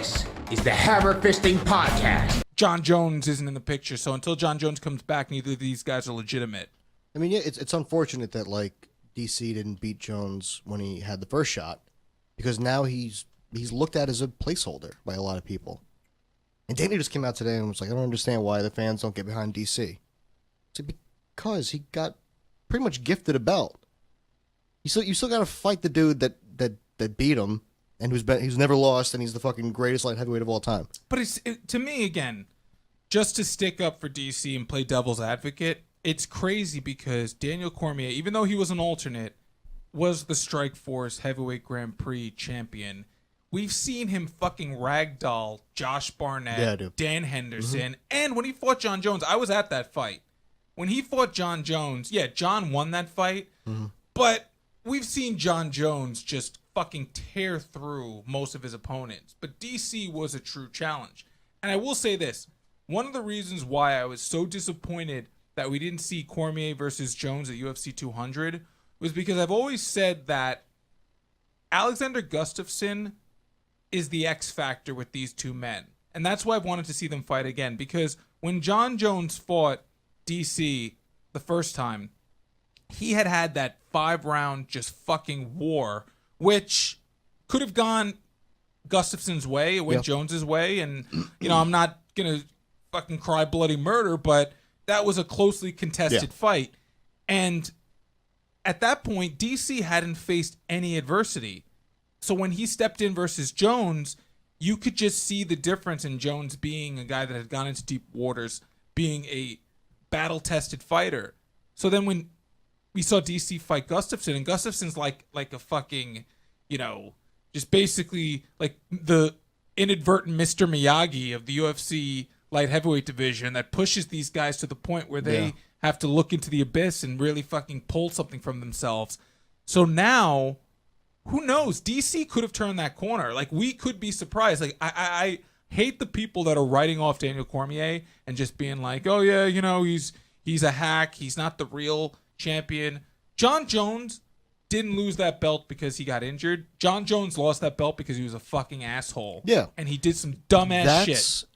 This is the Hammerfisting Podcast. John Jones isn't in the picture, so until John Jones comes back, neither of these guys are legitimate. I mean, yeah, it's unfortunate that like DC didn't beat Jones when he had the first shot, because now he's looked at as a placeholder by a lot of people. And Danny just came out today and was like, I don't understand why the fans don't get behind DC. It's like, because he got pretty much gifted a belt. You still got to fight the dude that beat him and who's never lost, and he's the fucking greatest light heavyweight of all time. But to me, again, just to stick up for DC and play devil's advocate, it's crazy because Daniel Cormier, even though he was an alternate, was the Strikeforce Heavyweight Grand Prix champion. We've seen him fucking ragdoll Josh Barnett, Dan Henderson, and when he fought John Jones, I was at that fight. When he fought John Jones, yeah, John won that fight, but we've seen John Jones just fucking tear through most of his opponents. But DC was a true challenge. And I will say this, one of the reasons why I was so disappointed that we didn't see Cormier versus Jones at UFC 200 was because I've always said that Alexander Gustafsson is the X factor with these two men. And that's why I've wanted to see them fight again. Because when John Jones fought DC the first time, he had that 5-round just fucking war, which could have gone Gustafsson's way. It went Jones's way. And, you know, I'm not going to fucking cry bloody murder, but that was a closely contested fight. And at that point, DC hadn't faced any adversity. So when he stepped in versus Jones, you could just see the difference in Jones being a guy that had gone into deep waters, being a battle-tested fighter. So then when we saw DC fight Gustafsson, and Gustafsson's like a fucking, you know, just basically like the inadvertent Mr. Miyagi of the UFC light heavyweight division that pushes these guys to the point where they have to look into the abyss and really fucking pull something from themselves. So now, who knows? DC could have turned that corner. Like, we could be surprised. Like, I hate the people that are writing off Daniel Cormier and just being like, oh yeah, you know, he's a hack. He's not the real champion. John Jones didn't lose that belt because he got injured. John Jones lost that belt because he was a fucking asshole. Yeah. And he did some dumbass shit.